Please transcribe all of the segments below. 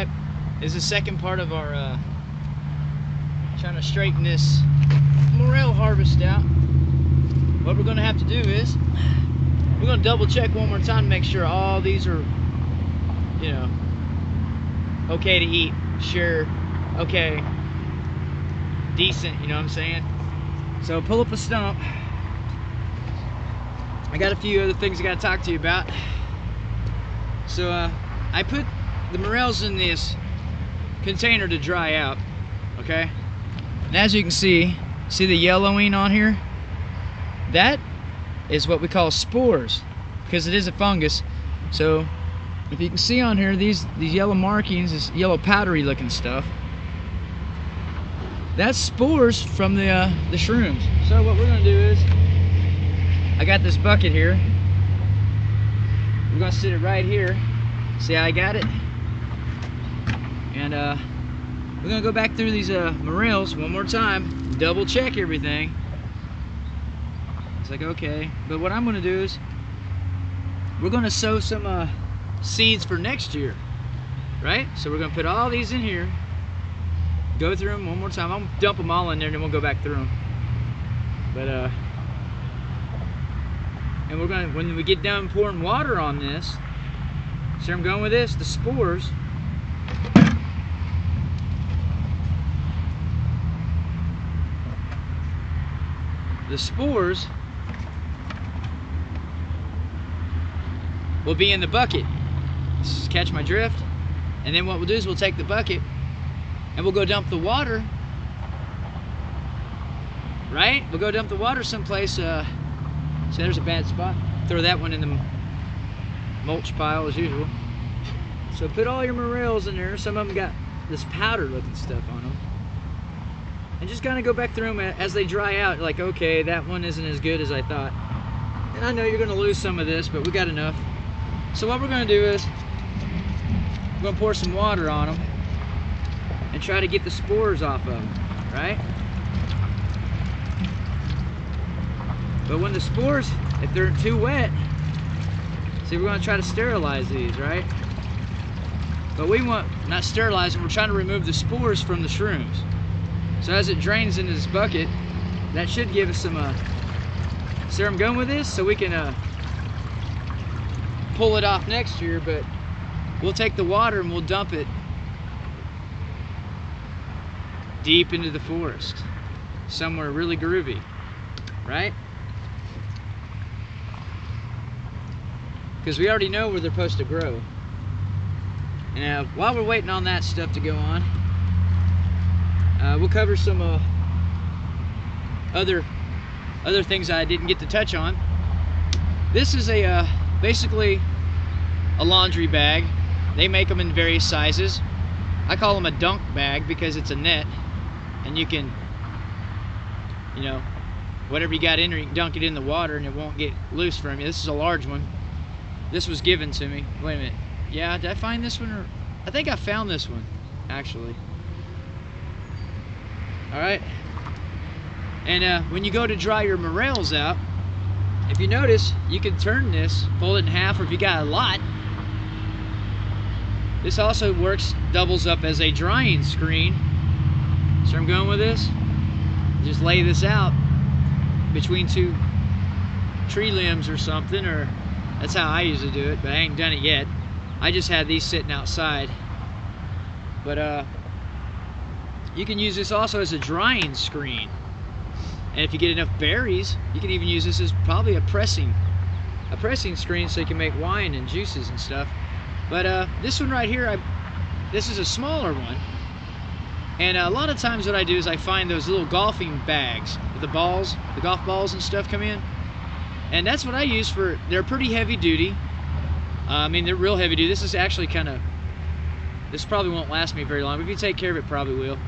Alright, this is the second part of our trying to straighten this morel harvest out. What we're going to have to do is we're going to double check one more time to make sure all these are, you know, okay to eat, sure, okay, decent, you know what I'm saying? So pull up a stump. I got a few other things I got to talk to you about. So I put the morels in this container to dry out, okay? And as you can see the yellowing on here? That is what we call spores, because it is a fungus. So if you can see on here, these yellow markings, this yellow powdery looking stuff, that's spores from the shrooms. So what we're gonna do is, I got this bucket here. We're gonna sit it right here. See how I got it? And we're gonna go back through these morels one more time, double check everything. It's like, okay, but what I'm gonna do is we're gonna sow some seeds for next year, right? So we're gonna put all these in here, go through them one more time. I'm gonna dump them all in there and then we'll go back through them. But and we're gonna, when we get done pouring water on this, see where I'm going with this? The spores. The spores will be in the bucket. Just catch my drift. And then what we'll do is we'll take the bucket and we'll go dump the water. Right? We'll go dump the water someplace. So there's a bad spot. Throw that one in the mulch pile as usual. So put all your morels in there. Some of them got this powder looking stuff on them. And just kind of go back through them as they dry out. Like, okay, that one isn't as good as I thought. And I know you're going to lose some of this, but we got enough. So what we're going to do is we're going to pour some water on them and try to get the spores off of them, right? But when the spores, if they're too wet, see, we're going to try to sterilize these, right? But we want, not sterilize them, we're trying to remove the spores from the shrooms. So as it drains into this bucket, that should give us some, see where I'm going with this? So we can pull it off next year, but we'll take the water and we'll dump it deep into the forest, somewhere really groovy, right? Because we already know where they're supposed to grow. And while we're waiting on that stuff to go on, we'll cover some other things I didn't get to touch on. This is a basically a laundry bag. They make them in various sizes. I call them a dunk bag because it's a net, and you can, you know, whatever you got in there, you can dunk it in the water and it won't get loose from you. This is a large one. This was given to me. Wait a minute. Yeah, did I find this one? Or I think I found this one, actually. Alright. And when you go to dry your morels out, if you notice, you can turn this, fold it in half, or if you got a lot, this also works, doubles up as a drying screen. So I'm going with this. Just lay this out between two tree limbs or something, or that's how I usually do it, but I ain't done it yet. I just had these sitting outside. But you can use this also as a drying screen. And if you get enough berries, you can even use this as probably a pressing screen, so you can make wine and juices and stuff. But this one right here, this is a smaller one. And a lot of times what I do is I find those little golfing bags with the balls, the golf balls and stuff come in. And that's what I use for, they're pretty heavy duty. I mean, they're real heavy duty. This is actually kind of, this probably won't last me very long, but if you take care of it, probably will.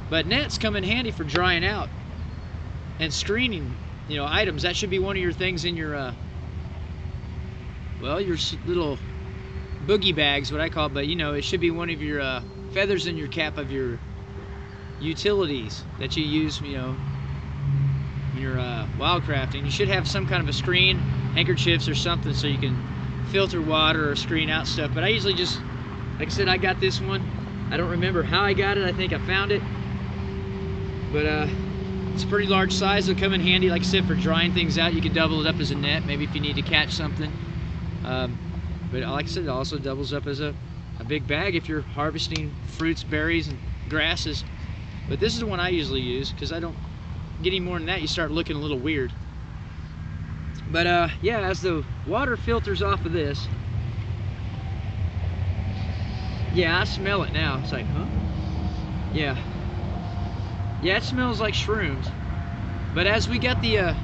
But nets come in handy for drying out and screening, you know, items. That should be one of your things in your, well, your little boogie bags, what I call it, but you know, it should be one of your feathers in your cap of your utilities that you use, you know, when you're wildcrafting. You should have some kind of a screen, handkerchiefs or something, so you can filter water or screen out stuff. But I usually just Like I said, I got this one. I don't remember how I got it. I think I found it. But it's a pretty large size. It'll come in handy, like I said, for drying things out. You can double it up as a net, maybe if you need to catch something. But like I said, it also doubles up as a big bag if you're harvesting fruits, berries, and grasses. But this is the one I usually use because I don't get any more than that. You start looking a little weird. But yeah, as the water filters off of this, yeah, I smell it now. It's like, huh? Yeah. Yeah, it smells like shrooms. But as we got the,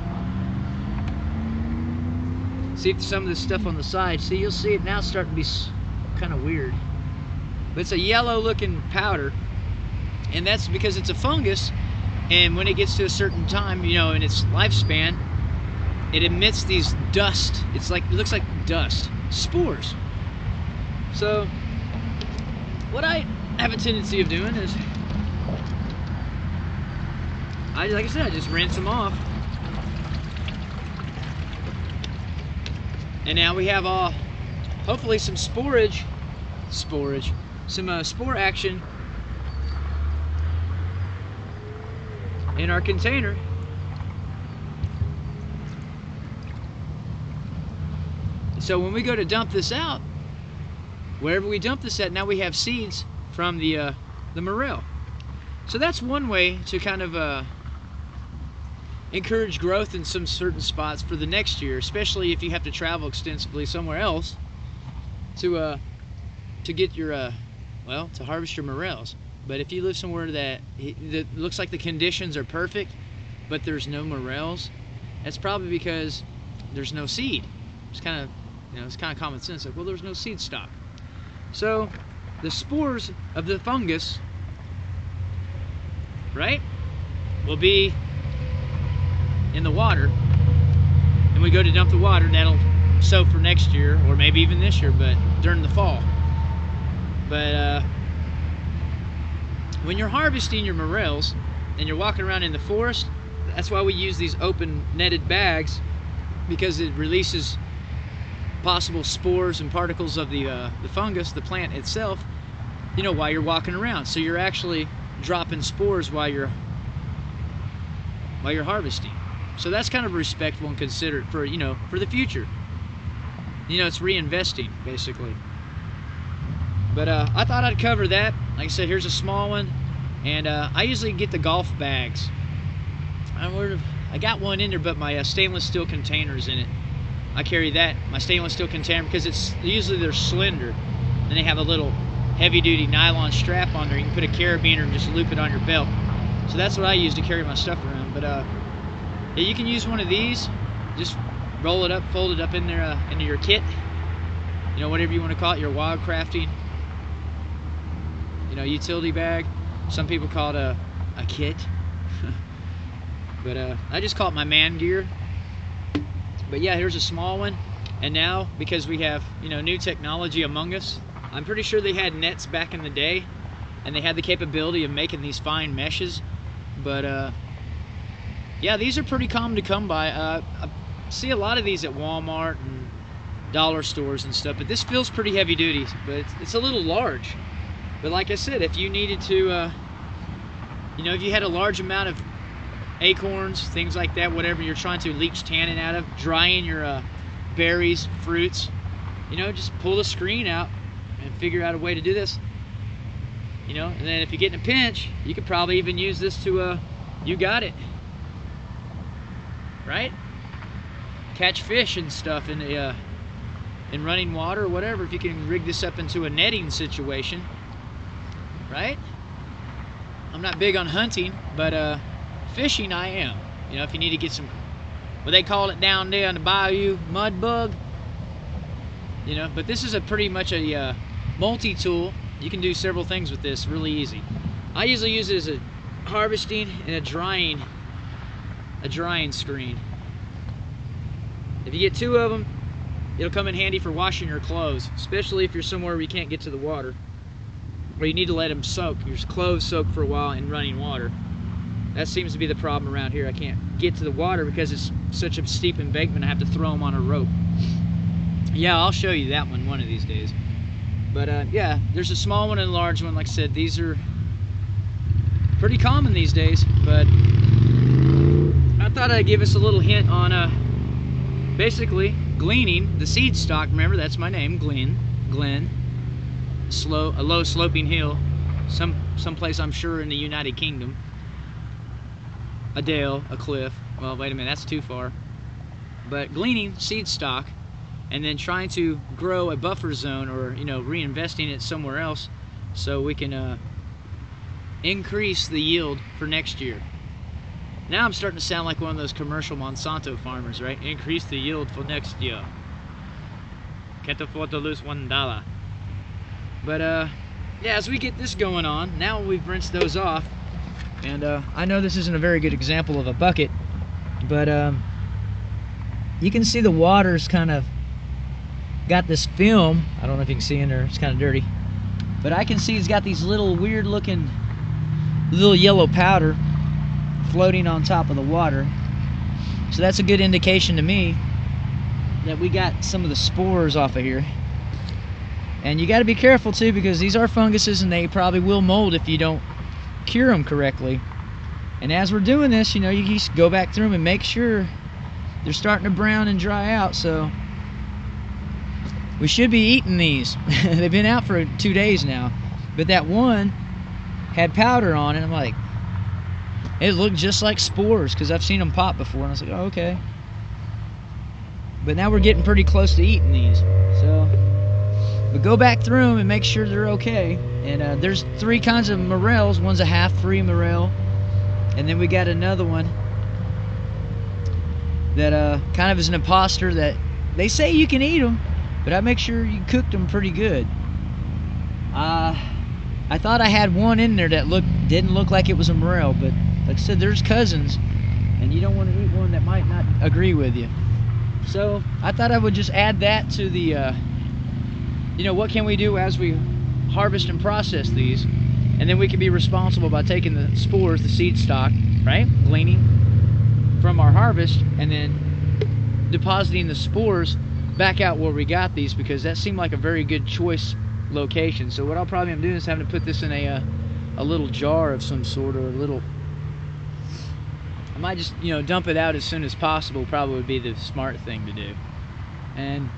see some of this stuff on the side, see, you'll see it now starting to be kind of weird. But it's a yellow looking powder, and that's because it's a fungus, and when it gets to a certain time, you know, in its lifespan, it emits these dust. It's like, it looks like dust, spores. So what I have a tendency of doing is, like I said, I just rinse them off. And now we have hopefully some spore action in our container. So when we go to dump this out, wherever we dump this at, now we have seeds from the morel. So that's one way to kind of encourage growth in some certain spots for the next year, especially if you have to travel extensively somewhere else to get your well, to harvest your morels. But if you live somewhere that looks like the conditions are perfect, but there's no morels, that's probably because there's no seed. It's kind of, you know, it's kind of common sense. Like, well, there's no seed stock. So the spores of the fungus, right, will be in the water, and we go to dump the water, and that'll sow for next year, or maybe even this year, but during the fall. But when you're harvesting your morels and you're walking around in the forest, that's why we use these open netted bags, because it releases possible spores and particles of the fungus, the plant itself, you know, while you're walking around. So you're actually dropping spores while you're harvesting. So that's kind of respectful and considerate for, you know, for the future. You know, it's reinvesting basically. But I thought I'd cover that. Like I said, here's a small one, and I usually get the golf bags. I got one in there, but my stainless steel container's in it. I carry that, my stainless steel container, because usually they're slender, and they have a little heavy-duty nylon strap on there. You can put a carabiner and just loop it on your belt. So that's what I use to carry my stuff around. But yeah, you can use one of these. Just roll it up, fold it up in there into your kit. You know, whatever you want to call it, your wildcrafting, you know, utility bag. Some people call it a kit. But I just call it my man gear. But yeah, here's a small one. And now, because we have, you know, new technology among us, I'm pretty sure they had nets back in the day, and they had the capability of making these fine meshes. But yeah, these are pretty common to come by. I see a lot of these at Walmart and dollar stores and stuff, but this feels pretty heavy duty, but it's a little large. But like I said, if you needed to, you know, if you had a large amount of acorns, things like that, whatever you're trying to leach tannin out of, drying your berries, fruits, you know, just pull the screen out and figure out a way to do this. You know, and then if you get in a pinch, you could probably even use this to, you got it, right? Catch fish and stuff in the in running water or whatever. If you can rig this up into a netting situation, right? I'm not big on hunting, but fishing I am. You know, if you need to get some, what they call it down there on the bayou, mud bug. You know, but this is a pretty much a multi-tool. You can do several things with this really easy. I usually use it as a harvesting and a drying screen. If you get two of them, it'll come in handy for washing your clothes, especially if you're somewhere where you can't get to the water, or you need to let them soak, your clothes soak for a while in running water. That seems to be the problem around here. I can't get to the water because it's such a steep embankment. I have to throw them on a rope. Yeah, I'll show you that one of these days. But yeah, there's a small one and a large one. Like I said, these are pretty common these days, but I thought I'd give us a little hint on basically gleaning the seed stock. Remember, that's my name, Glenn. A low sloping hill, someplace I'm sure in the United Kingdom. A dale, a cliff. Well, wait a minute, that's too far. But gleaning seed stock and then trying to grow a buffer zone, or reinvesting it somewhere else so we can increase the yield for next year. Now I'm starting to sound like one of those commercial Monsanto farmers, right? Increase the yield for next year. Can't afford to lose $1. But yeah, as we get this going on, now we've rinsed those off, and I know this isn't a very good example of a bucket, but you can see the water's kind of got this film. I don't know if you can see in there, it's kind of dirty, but I can see it's got these little weird looking little yellow powder floating on top of the water. So that's a good indication to me that we got some of the spores off of here. And you got to be careful too, because these are funguses and they probably will mold if you don't cure them correctly. And as we're doing this, you just go back through them and make sure they're starting to brown and dry out. So we should be eating these. They've been out for 2 days now, but that one had powder on it. I'm like, it looked just like spores, because I've seen them pop before, and I was like, oh, okay. But now we're getting pretty close to eating these. So, but go back through them and make sure they're okay. And there's 3 kinds of morels. One's a half-free morel, and then we got another one that kind of is an imposter that they say you can eat them, but I make sure you cooked them pretty good. I thought I had one in there that didn't look like it was a morel, but like I said, there's cousins, and you don't want to eat one that might not agree with you. So I thought I would just add that to the what can we do as we harvest and process these, and then we can be responsible by taking the spores, the seed stock, right, gleaning from our harvest, and then depositing the spores back out where we got these, because that seemed like a very good choice location. So what I'll probably am doing is having to put this in a little jar of some sort, or a little, I might just dump it out as soon as possible. Probably would be the smart thing to do. And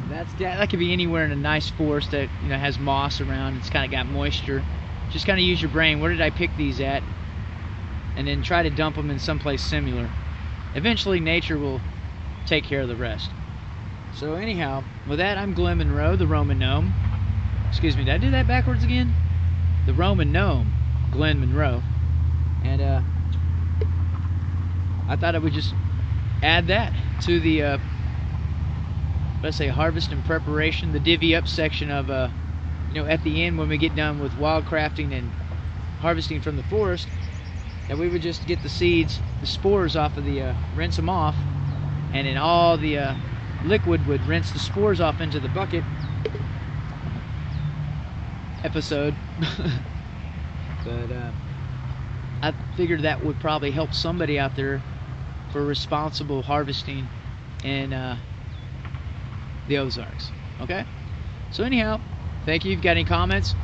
that could be anywhere in a nice forest that has moss around. It's kind of got moisture. Just kind of use your brain. Where did I pick these at? And then try to dump them in someplace similar. Eventually nature will take care of the rest. So anyhow, with that, I'm Glenn Monroe, the Roman gnome. Excuse me, did I do that backwards again? The Roman gnome, Glenn Monroe. And I thought I would just add that to the let's say harvest and preparation, the divvy up section of at the end when we get done with wildcrafting and harvesting from the forest, that we would just get the seeds, the spores off of the rinse them off, and then all the liquid would rinse the spores off into the bucket episode. But I figured that would probably help somebody out there for responsible harvesting in the Ozarks. Okay, so anyhow, thank you. If you've got any comments,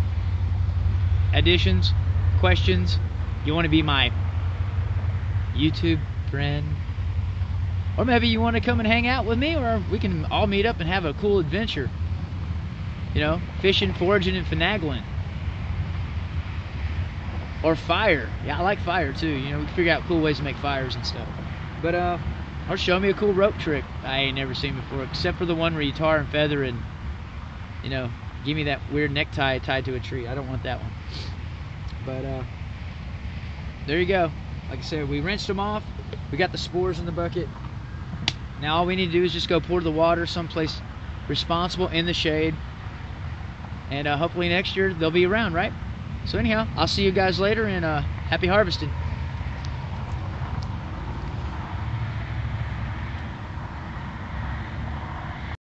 additions, questions, you want to be my YouTube friend, or maybe you want to come and hang out with me, or we can all meet up and have a cool adventure, fishing, foraging, and finagling. Or fire. Yeah, I like fire too. We can figure out cool ways to make fires and stuff. But or show me a cool rope trick I ain't never seen before, except for the one where you tar and feather and give me that weird necktie tied to a tree. I don't want that one. But there you go. Like I said, we rinsed them off. We got the spores in the bucket. Now all we need to do is just go pour the water someplace responsible in the shade, and hopefully next year they'll be around, right? So anyhow, I'll see you guys later, and happy harvesting.